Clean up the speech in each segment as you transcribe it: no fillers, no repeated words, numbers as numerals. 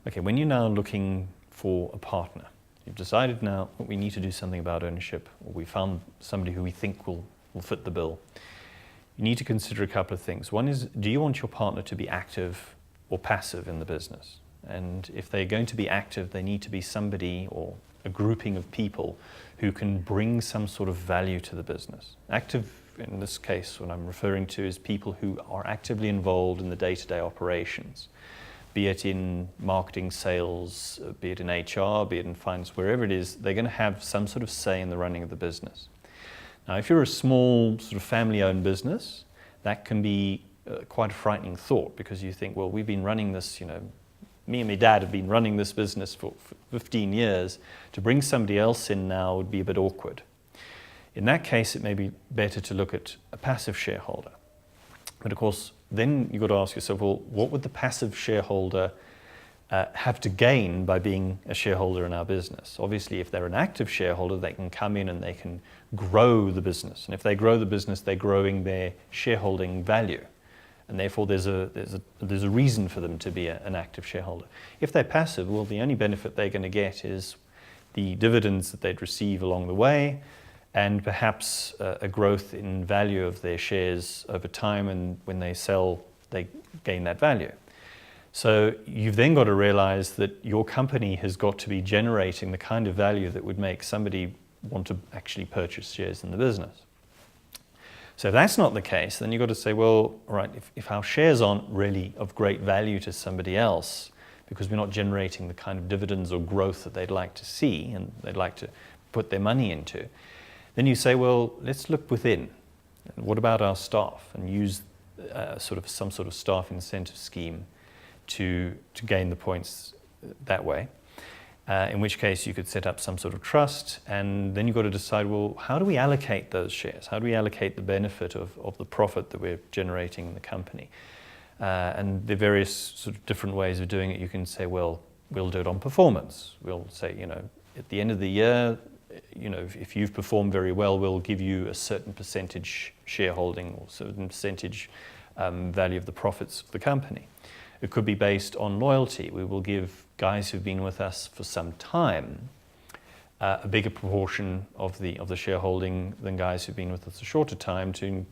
Okay, when you're now looking for a partner, you've decided now that we need to do something about ownership, or we found somebody who we think will fit the bill. You need to consider a couple of things. One is, do you want your partner to be active or passive in the business? And if they're going to be active, they need to be somebody or a grouping of people who can bring some sort of value to the business. Active, in this case, what I'm referring to is people who are actively involved in the day-to-day operations, be it in marketing, sales, be it in HR, be it in finance, wherever it is, they're going to have some sort of say in the running of the business. Now, if you're a small sort of family-owned business, that can be quite a frightening thought, because you think, well, we've been running this, me and my dad have been running this business for 15 years. To bring somebody else in now would be a bit awkward. In that case, it may be better to look at a passive shareholder. But of course, then you've got to ask yourself, well, what would the passive shareholder have to gain by being a shareholder in our business? Obviously, if they're an active shareholder, they can come in and they can grow the business. And if they grow the business, they're growing their shareholding value. And therefore, there's a reason for them to be an active shareholder. If they're passive, well, the only benefit they're going to get is the dividends that they'd receive along the way, and perhaps a growth in value of their shares over time, and when they sell, they gain that value. So you've then got to realize that your company has got to be generating the kind of value that would make somebody want to actually purchase shares in the business. So if that's not the case, then you've got to say, well, all right, if our shares aren't really of great value to somebody else, because we're not generating the kind of dividends or growth that they'd like to see and they'd like to put their money into, then you say, well, let's look within. What about our staff? And use some sort of staff incentive scheme to gain the points that way. In which case you could set up some sort of trust, and then you've got to decide, well, how do we allocate those shares? How do we allocate the benefit of the profit that we're generating in the company? And the various sort of different ways of doing it. You can say, well, we'll do it on performance. We'll say, at the end of the year, if you've performed very well, we'll give you a certain percentage shareholding or certain percentage value of the profits of the company. It could be based on loyalty. We will give guys who've been with us for some time a bigger proportion of the shareholding than guys who've been with us a shorter time, to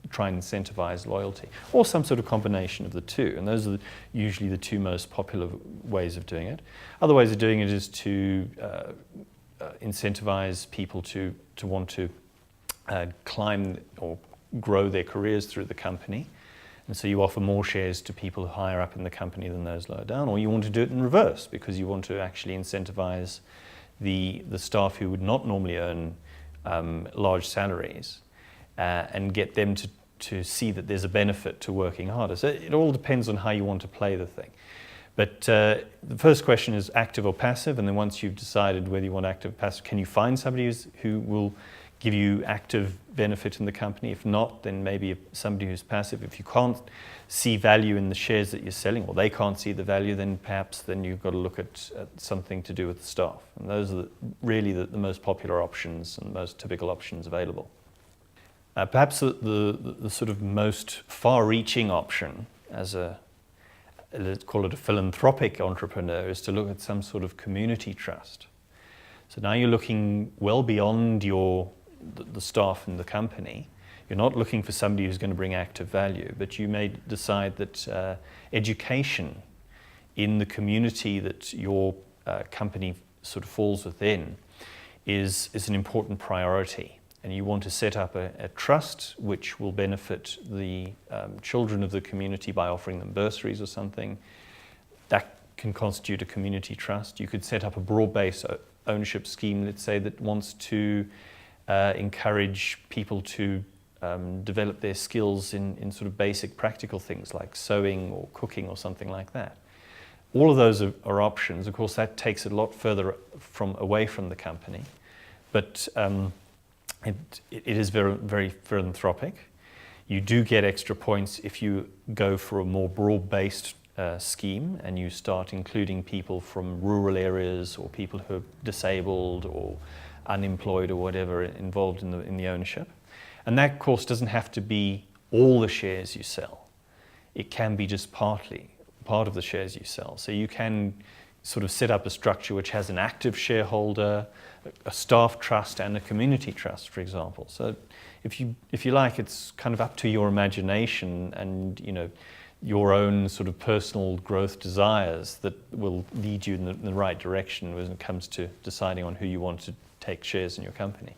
try and incentivize loyalty, or some sort of combination of the two. And those are usually the two most popular ways of doing it. Other ways of doing it is to incentivize people to want to climb or grow their careers through the company. And so you offer more shares to people higher up in the company than those lower down. Or you want to do it in reverse, because you want to actually incentivize the staff who would not normally earn large salaries and get them to see that there's a benefit to working harder. So it all depends on how you want to play the thing. But the first question is active or passive, and then once you've decided whether you want active or passive, can you find somebody who will give you active benefit in the company? If not, then maybe somebody who's passive. If you can't see value in the shares that you're selling, or they can't see the value, then perhaps you've got to look at something to do with the staff. And those are really the most popular options and most typical options available. Perhaps the sort of most far-reaching option as let's call it a philanthropic entrepreneur, is to look at some sort of community trust. So now you're looking well beyond the staff in the company. You're not looking for somebody who's going to bring active value, but you may decide that education in the community that your company sort of falls within is an important priority. And you want to set up a trust which will benefit the children of the community by offering them bursaries or something. That can constitute a community trust. You could set up a broad-based ownership scheme, let's say, that wants to encourage people to develop their skills in sort of basic practical things like sewing or cooking or something like that. All of those are options. Of course, that takes it a lot further away from the company, but it is very, very philanthropic. You do get extra points if you go for a more broad-based scheme and you start including people from rural areas or people who are disabled or unemployed or whatever involved in the ownership. And that, of course, doesn't have to be all the shares you sell. It can be just partly. part of the shares you sell. So you can sort of set up a structure which has an active shareholder, a staff trust and a community trust, for example. So if you like, it's kind of up to your imagination and, you know, your own sort of personal growth desires that will lead you in the right direction when it comes to deciding on who you want to take shares in your company.